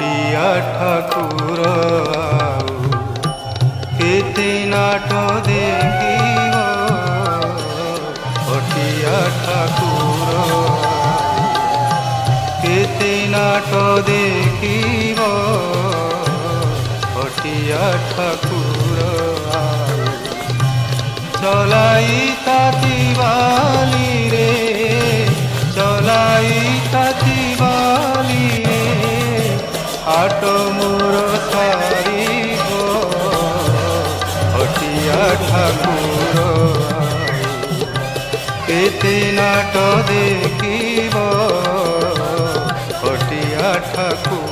हटिया ठाकुर केते नाट देखिब हटिया ठाकुर केते नाट देखिब हटिया ठाकुर चलाई ताती बाली रे चलाई ताती बाली रे हाट मोर सारिब हटिया ठाकुर केते नाट देखिब हटिया ठाकुर।